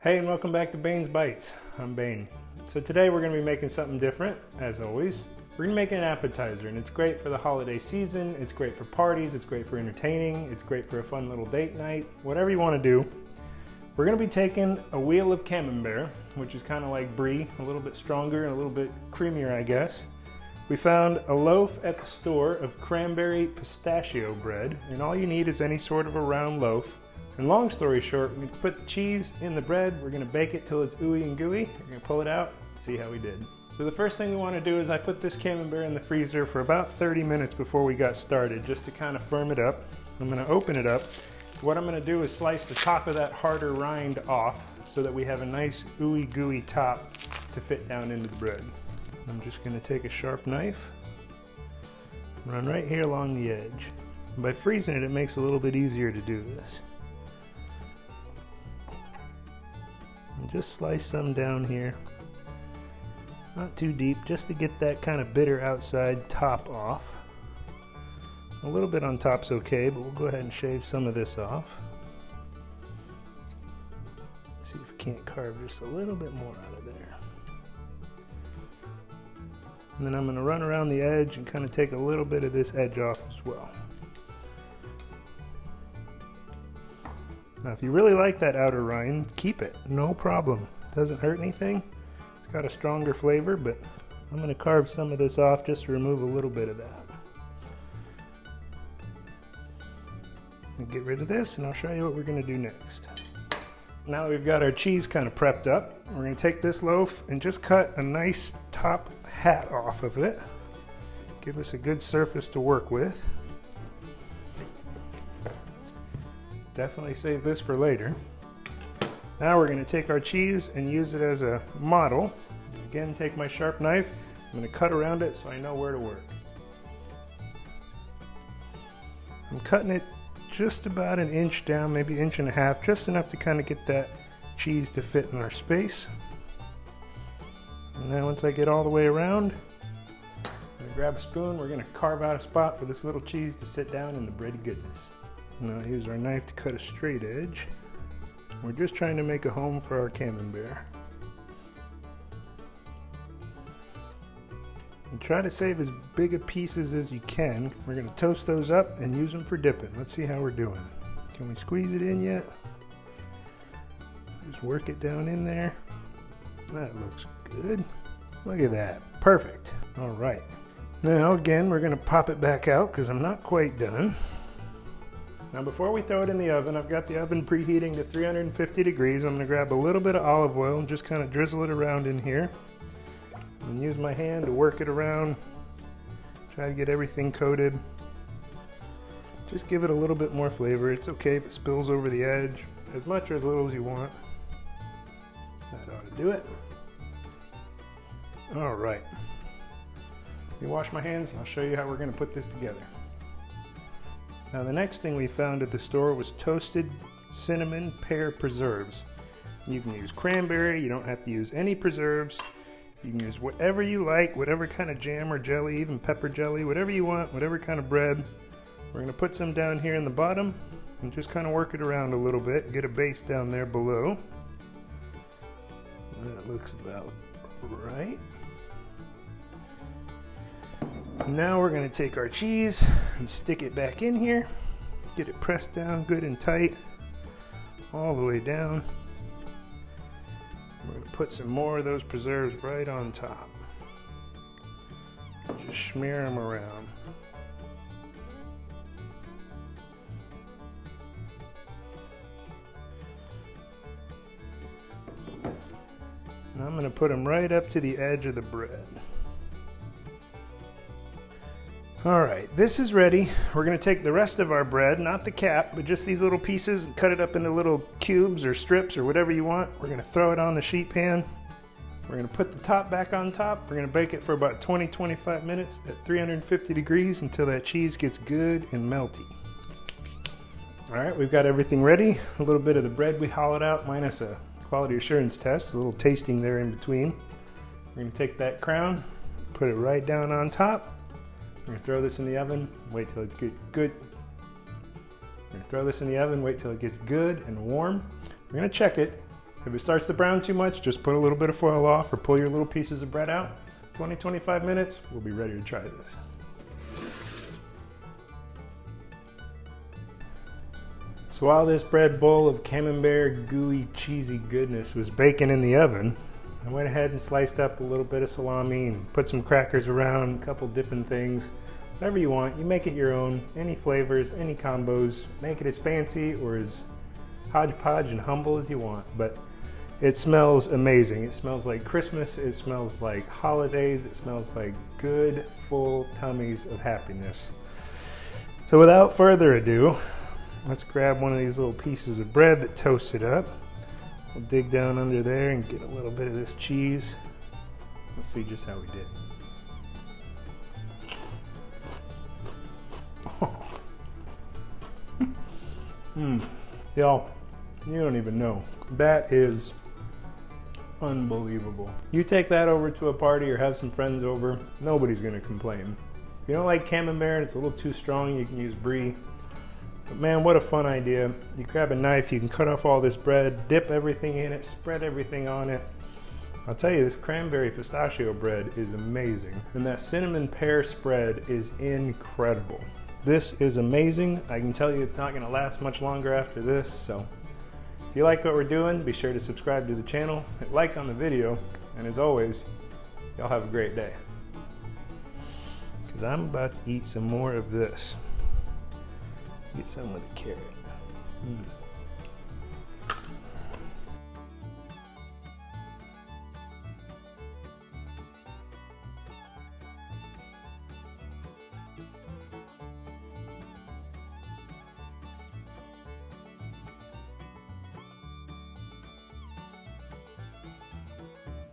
Hey, and welcome back to Bain's Bites. I'm Bain. So today we're going to be making something different, as always. We're going to make an appetizer, and it's great for the holiday season, it's great for parties, it's great for entertaining, it's great for a fun little date night, whatever you want to do. We're going to be taking a wheel of Camembert, which is kind of like Brie, a little bit stronger and a little bit creamier, I guess. We found a loaf at the store of cranberry pistachio bread, and all you need is any sort of a round loaf. And long story short, we put the cheese in the bread, we're going to bake it till it's ooey and gooey, we're going to pull it out, see how we did. So the first thing we want to do is I put this Camembert in the freezer for about 30 minutes before we got started, just to kind of firm it up. I'm going to open it up. What I'm going to do is slice the top of that harder rind off so that we have a nice ooey gooey top to fit down into the bread. I'm just going to take a sharp knife, run right here along the edge. And by freezing it, it makes it a little bit easier to do this. And just slice some down here. Not too deep, just to get that kind of bitter outside top off. A little bit on top's okay, but we'll go ahead and shave some of this off. See if we can't carve just a little bit more out of there. And then I'm going to run around the edge and kind of take a little bit of this edge off as well. Now if you really like that outer rind, keep it, no problem. Doesn't hurt anything. It's got a stronger flavor, but I'm going to carve some of this off just to remove a little bit of that. And get rid of this, and I'll show you what we're going to do next. Now that we've got our cheese kind of prepped up, we're going to take this loaf and just cut a nice top hat off of it. Give us a good surface to work with. Definitely save this for later. Now we're going to take our cheese and use it as a model. Again, take my sharp knife. I'm going to cut around it so I know where to work. I'm cutting it just about an inch down, maybe an inch and a half, just enough to kind of get that cheese to fit in our space. And now once I get all the way around, I'm going to grab a spoon. We're going to carve out a spot for this little cheese to sit down in the bready goodness. Now use our knife to cut a straight edge. We're just trying to make a home for our Camembert. And try to save as big a pieces as you can. We're going to toast those up and use them for dipping. Let's see how we're doing. Can we squeeze it in yet? Just work it down in there. That looks good. Look at that. Perfect. All right. Now again, we're going to pop it back out because I'm not quite done. Now before we throw it in the oven, I've got the oven preheating to 350 degrees. I'm going to grab a little bit of olive oil and just kind of drizzle it around in here. And use my hand to work it around. Try to get everything coated. Just give it a little bit more flavor. It's okay if it spills over the edge, as much or as little as you want. That ought to do it. All right. Let me wash my hands and I'll show you how we're going to put this together. Now the next thing we found at the store was toasted cinnamon pear preserves. You can use cranberry, you don't have to use any preserves. You can use whatever you like, whatever kind of jam or jelly, even pepper jelly, whatever you want, whatever kind of bread. We're going to put some down here in the bottom and just kind of work it around a little bit, get a base down there below. That looks about right. Now we're going to take our cheese and stick it back in here, get it pressed down good and tight all the way down. We're going to put some more of those preserves right on top. Just smear them around. And I'm going to put them right up to the edge of the bread. All right, this is ready. We're going to take the rest of our bread, not the cap, but just these little pieces, and cut it up into little cubes or strips or whatever you want. We're going to throw it on the sheet pan. We're going to put the top back on top. We're going to bake it for about 20-25 minutes at 350 degrees until that cheese gets good and melty. All right, we've got everything ready. A little bit of the bread we hollowed out minus a quality assurance test, a little tasting there in between. We're going to take that crown, put it right down on top. We're going to throw this in the oven, wait till it's good. We're going to throw this in the oven, wait till it gets good and warm. We're going to check it. If it starts to brown too much, just put a little bit of foil off or pull your little pieces of bread out. 20-25 minutes, we'll be ready to try this. So while this bread bowl of Camembert gooey cheesy goodness was baking in the oven, I went ahead and sliced up a little bit of salami and put some crackers around, a couple dipping things. Whatever you want, you make it your own. Any flavors, any combos, make it as fancy or as hodgepodge and humble as you want. But it smells amazing. It smells like Christmas, it smells like holidays, it smells like good, full tummies of happiness. So without further ado, let's grab one of these little pieces of bread that toasted up. We'll dig down under there and get a little bit of this cheese. Let's see just how we did. Y'all, you don't even know. That is unbelievable. You take that over to a party or have some friends over, nobody's gonna complain. If you don't like Camembert and it's a little too strong, you can use Brie. But man, what a fun idea. You grab a knife, you can cut off all this bread, dip everything in it, spread everything on it. I'll tell you, this cranberry pistachio bread is amazing. And that cinnamon pear spread is incredible. This is amazing. I can tell you it's not gonna last much longer after this, so if you like what we're doing, be sure to subscribe to the channel, hit like on the video, and as always, y'all have a great day. Because I'm about to eat some more of this. Get some with a carrot.